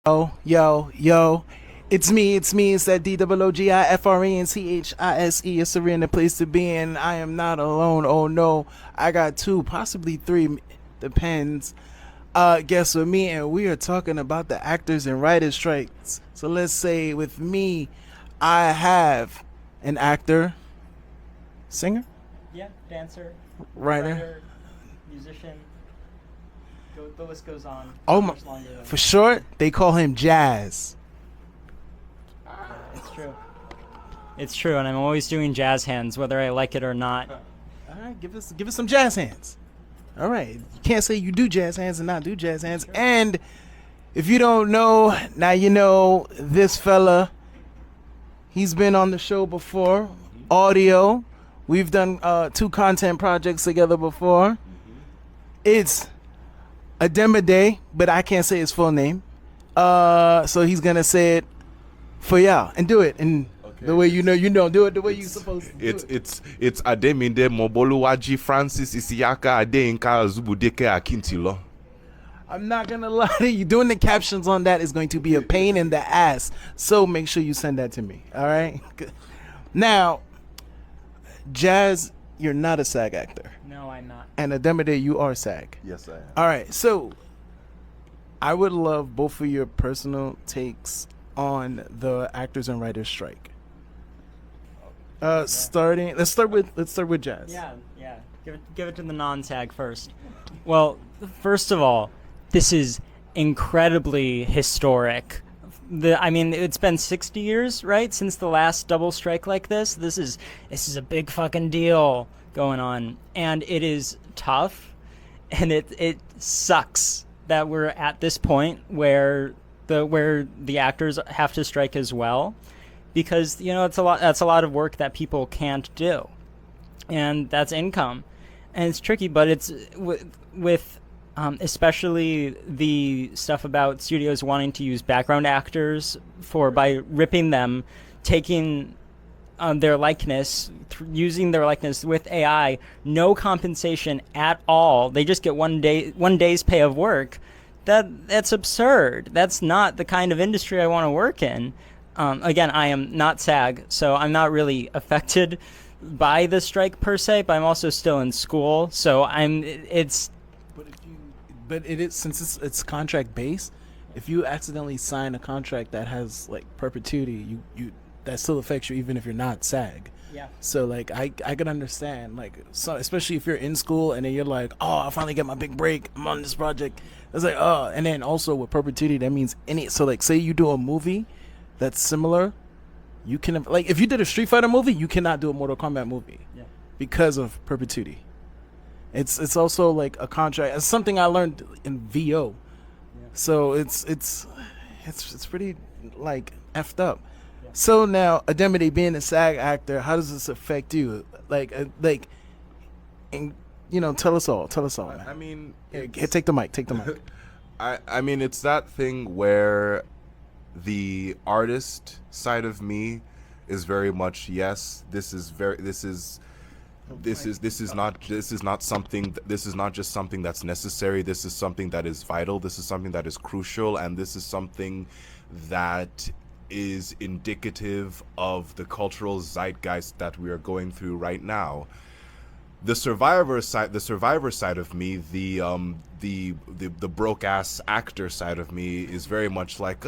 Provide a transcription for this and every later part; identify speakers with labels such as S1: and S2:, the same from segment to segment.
S1: Yo, yo, yo. It's that DOOGIFRENCHISE. It's a random place to be in. I am not alone. Oh no. I got two, possibly three, depends. Guess with me, and we are talking about the actors and writers strikes. So let's say with me, I have an actor, singer,
S2: Yeah, dancer,
S1: writer.
S2: writer, musician. The list goes on.
S1: Oh my,
S2: Much longer than
S1: for short, they call him Jazz.
S2: It's true. It's true, and I'm always doing jazz hands, whether I like it or not.
S1: All right, give us some jazz hands. All right, you can't say you do jazz hands and not do jazz hands.
S2: Sure.
S1: And if you don't know, now you know this fella. He's been on the show before, audio. We've done two content projects together before. It's Ademide, but I can't say his full name. So he's gonna say it for y'all and do it and the way you know, do it the way you're supposed to do it.
S3: It's Ademide Moboluwaji Francis Isiaka Adeyinka Zubudike Akintilo.
S1: I'm not gonna lie to you. Doing the captions on that is going to be a pain in the ass. So make sure you send that to me. All right. Now, Jazz, you're not a SAG actor,
S2: No, I'm not.
S1: and Ademide, you are SAG.
S3: Yes, I am.
S1: All right. So, I would love both of your personal takes on the actors and writers strike. Starting. Let's start with Jazz.
S2: Yeah. Give it to the non-tag first. Well, first of all, this is incredibly historic. It's been 60 years, right, since the last double strike like this. This is a big fucking deal going on, and it is tough, and it sucks that we're at this point where the actors have to strike as well, because that's a lot of work that people can't do, and that's income, and it's tricky. But it's with especially the stuff about studios wanting to use background actors by ripping them, taking their likeness, using their likeness with AI, no compensation at all. They just get one day's pay of work. That's absurd. That's not the kind of industry I want to work in. Again, I am not SAG, so I'm not really affected by the strike per se, but I'm also still in school, so
S1: But it is, since it's contract based. If you accidentally sign a contract that has like perpetuity, you that still affects you even if you're not SAG.
S2: yeah.
S1: So like I could understand, like, so especially if you're in school and then you're like, oh, I finally get my big break, I'm on this project. It's like, oh, and then also with perpetuity, that means so like, say you do a movie that's similar, you can, like, if you did a Street Fighter movie, you cannot do a Mortal Kombat movie
S2: Yeah.
S1: because of perpetuity. It's also like a contract. It's something I learned in VO.
S2: Yeah.
S1: So it's pretty like effed up.
S2: Yeah.
S1: So now, Ademide, being a SAG actor, how does this affect you? And tell us all. Man.
S3: I mean,
S1: Take the mic.
S3: I mean, it's that thing where the artist side of me is very much, yes, this is not just something that's necessary. This is something that is vital. This is something that is crucial, and this is something that is indicative of the cultural zeitgeist that we are going through right now. The survivor side of me, the broke ass actor side of me, is very much like,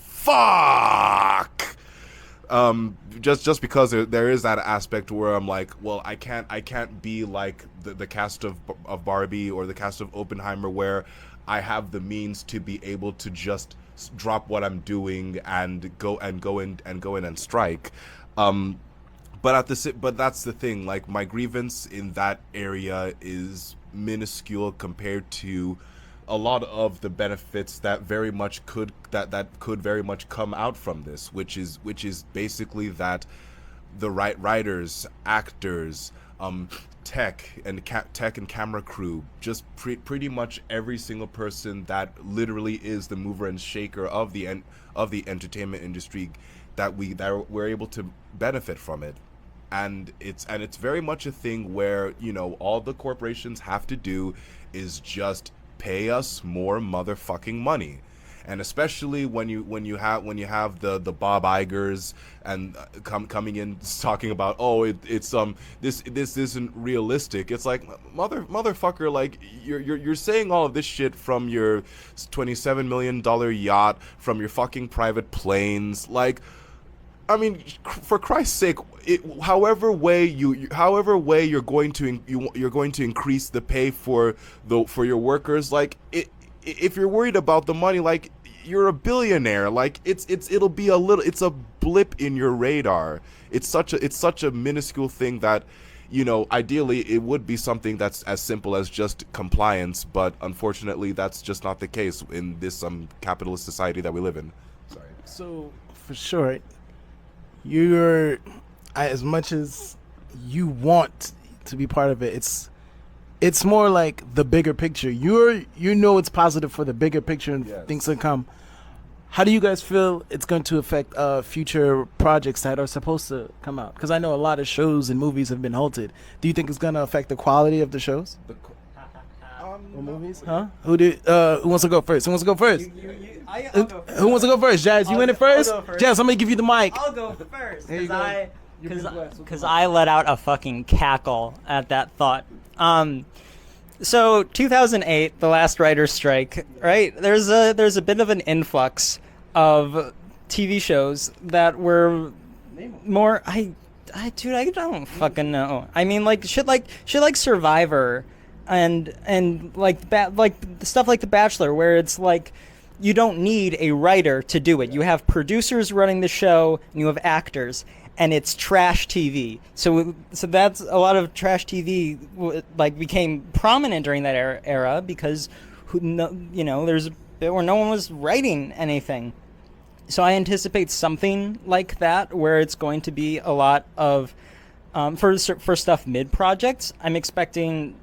S3: fuck. Just because there is that aspect where I'm like, well, I can't be like the cast of Barbie or the cast of Oppenheimer, where I have the means to be able to just drop what I'm doing and go in and strike. But that's the thing. Like, my grievance in that area is minuscule compared to a lot of the benefits that very much could very much come out from this, which is basically that the writers, actors, tech and camera crew, just pretty much every single person that literally is the mover and shaker of the entertainment industry, that we're able to benefit from it. And it's very much a thing where, all the corporations have to do is just pay us more motherfucking money. and especially when you have the Bob Igers and coming in talking about, oh, this isn't realistic. It's like, motherfucker, like you're saying all of this shit from your $27 million yacht, from your fucking private planes, like. I mean, for Christ's sake, however way you're going to increase the pay for your workers, like if you're worried about the money, like you're a billionaire, like it's a blip in your radar. It's such a minuscule thing that, ideally it would be something that's as simple as just compliance, but unfortunately that's just not the case in this capitalist society that we live in. Sorry.
S1: So for sure, you're, as much as you want to be part of it, it's more like the bigger picture. It's positive for the bigger picture and
S3: Yes.
S1: things to come. How do you guys feel it's going to affect future projects that are supposed to come out? Because I know a lot of shows and movies have been halted. Do you think it's going to affect the quality of the shows or movies? Huh? Who wants to go first? Who wants to go first?
S2: I'll go
S1: Who wants to go first? Jazz, you in it first?
S2: I'll go first.
S1: Jazz, I'm going to give you the mic.
S2: I'll go first
S1: There you go. You've been blessed.
S2: because I let out a fucking cackle at that thought. So 2008, the last writer's strike, right? There's a bit of an influx of TV shows that were more. Dude, I don't fucking know. I mean, like shit like Survivor, and like stuff like The Bachelor, where it's like, you don't need a writer to do it. You have producers running the show, and you have actors, and it's trash TV. So that's a lot of trash TV like became prominent during that era because there's a bit where no one was writing anything. So I anticipate something like that, where it's going to be a lot of for stuff mid projects. I'm expecting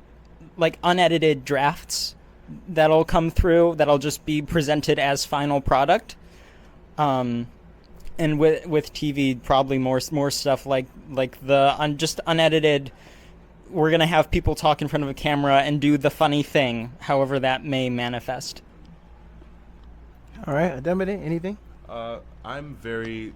S2: like unedited drafts that'll come through, that'll just be presented as final product. And with TV, probably more stuff like the just unedited. We're gonna have people talk in front of a camera and do the funny thing, however that may manifest.
S1: All right, Ademide, anything?
S3: I'm very,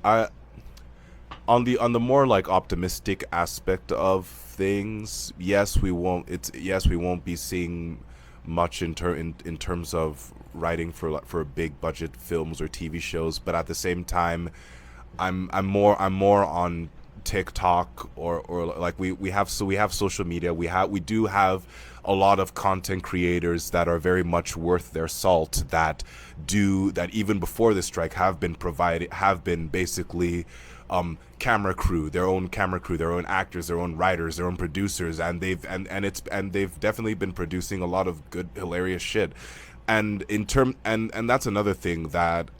S3: on the more like optimistic aspect of things. Yes, we won't be seeing much in terms of writing for big budget films or TV shows, but at the same time, I'm more on TikTok or like we have social media. We do have a lot of content creators that are very much worth their salt, that even before the strike have been basically camera crew, their own actors, their own writers, their own producers, and they've definitely been producing a lot of good, hilarious shit. And and that's another thing that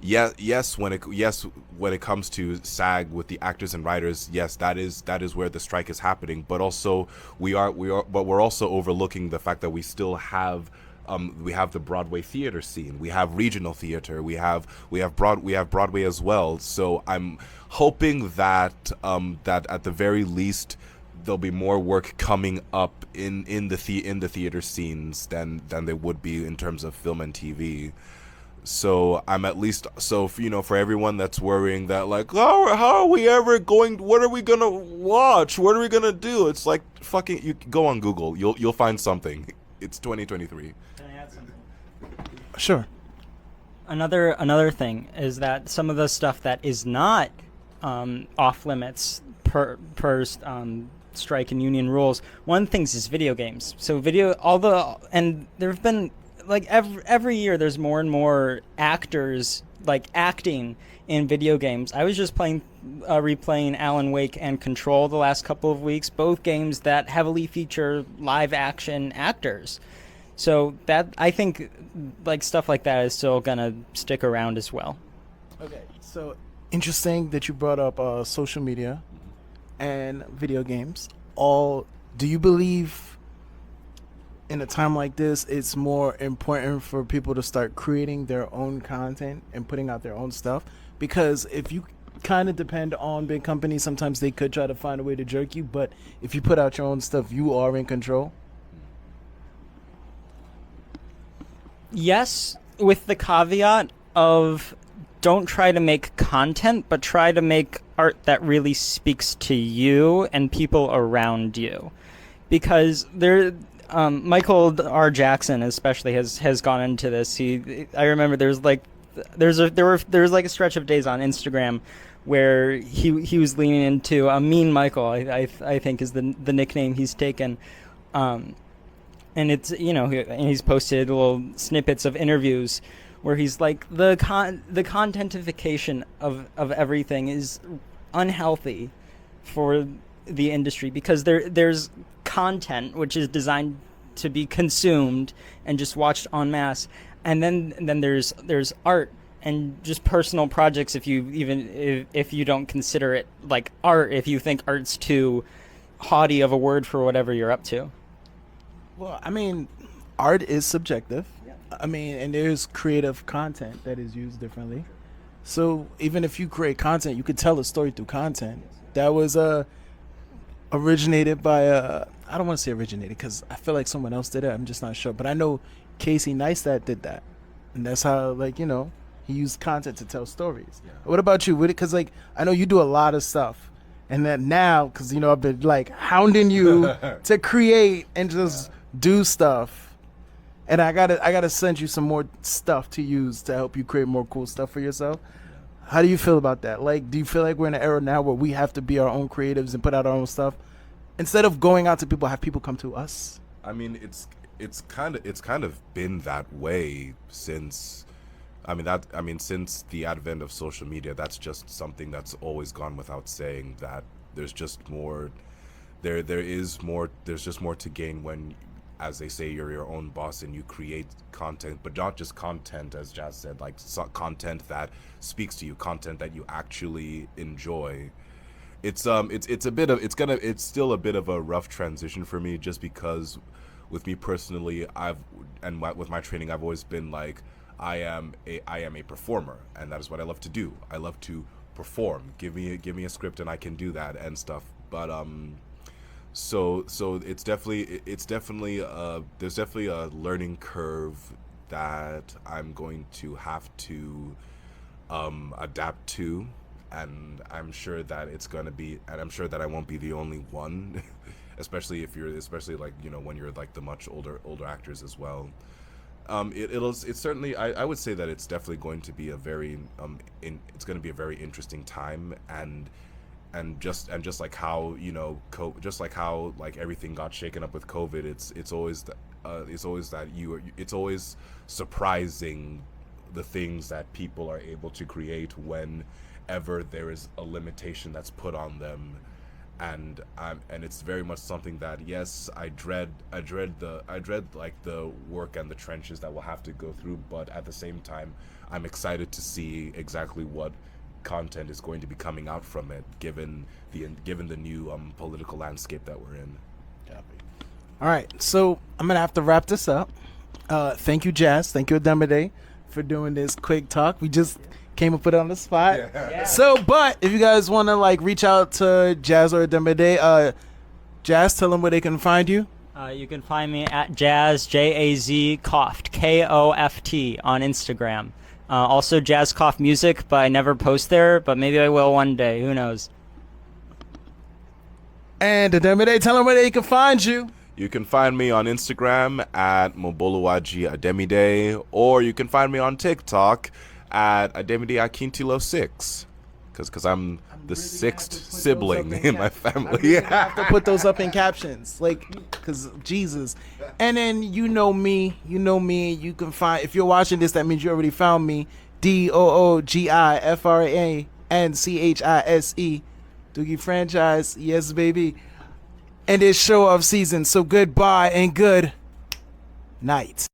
S3: yes, when it comes to SAG with the actors and writers, yes, that is where the strike is happening. But also we're also overlooking the fact that we still have the Broadway theater scene, we have regional theater, we have Broadway as well. So I'm hoping that that at the very least there'll be more work coming up in the theater scenes than there would be in terms of film and TV. So I'm at least, for everyone that's worrying that like, how are we ever going, what are we gonna watch, what are we gonna do, it's like, fucking, you go on Google, you'll find something. It's 2023.
S2: Can I add something?
S1: Sure.
S2: Another thing is that some of the stuff that is not off limits per strike and union rules. One of the things is video games. So and there have been like every year there's more and more actors like acting in video games. I was just replaying Alan Wake and Control the last couple of weeks, both games that heavily feature live action actors. So that, I think, like stuff like that is still gonna stick around as well.
S1: Okay, so interesting that you brought up social media and video games. Do you believe in a time like this it's more important for people to start creating their own content and putting out their own stuff? Because if you kind of depend on big companies, sometimes they could try to find a way to jerk you, but if you put out your own stuff, you are in control.
S2: Yes, with the caveat of don't try to make content, but try to make art that really speaks to you and people around you. Because Michael R. Jackson especially has gone into this. I remember there was like a stretch of days on Instagram where he was leaning into Mean Michael. I think is the nickname he's taken. And it's and he's posted little snippets of interviews where he's like the contentification of everything is unhealthy for the industry, because there's content which is designed to be consumed and just watched en masse, and then there's art and just personal projects, if you don't consider it like art, if you think art's too haughty of a word for whatever you're up to.
S1: Well, I mean, art is subjective. I mean, and there's creative content that is used differently. So even if you create content, you could tell a story through content. That was originated by I don't want to say originated because I feel like someone else did it. I'm just not sure. But I know Casey Neistat did that. And that's how, he used content to tell stories. Yeah. What about you? Because, I know you do a lot of stuff. And that now, because, I've been, hounding you to create and just do stuff. And I gotta send you some more stuff to use to help you create more cool stuff for yourself. Yeah. How do you feel about that? Do you feel like we're in an era now where we have to be our own creatives and put out our own stuff instead of going out to people, have people come to us?
S3: I mean, it's kind of been that way since, since the advent of social media. That's just something that's always gone without saying, that there's just more, there's just more to gain when, as they say, you're your own boss and you create content, but not just content, as Jazz said, content that speaks to you, content that you actually enjoy. It's still a bit of a rough transition for me, just because with me personally, with my training, I've always been I am a performer, and that is what I love to do. I love to perform. Give me a script and I can do that and stuff. But So it's definitely there's definitely a learning curve that I'm going to have to adapt to, and I'm sure that I'm sure that I won't be the only one, especially when you're the much older actors as well. It's certainly, I would say that it's definitely going to be a very interesting time, and just like how everything got shaken up with COVID, it's always surprising the things that people are able to create whenever there is a limitation that's put on them, and it's very much something that, yes, I dread the work and the trenches that we'll have to go through, but at the same time I'm excited to see exactly what content is going to be coming out from it, given the new political landscape that we're in.
S1: All right, so I'm gonna have to wrap this up. Thank you, Jazz. Thank you, Ademide, for doing this quick talk. We just came up with it on the spot. Yeah. So, but if you guys want to reach out to Jazz or Ademide, Jazz, tell them where they can find you.
S2: You can find me at Jazz, Jaz Koft, Koft, on Instagram. Also Jazz Koft Music, but I never post there, but maybe I will one day. Who knows?
S1: And Ademide, tell them where they can find you.
S3: You can find me on Instagram at Moboluwaji Ademide, or you can find me on TikTok at Ademide Akintilo6, because I'm the sixth sibling in my family.
S1: I have to put those up in captions, because Jesus. And then you know me. You can find, if you're watching this, that means you already found me. DOOGIFRANCHISE, Doogie Franchise, yes baby. And it's show off season. So goodbye and good night.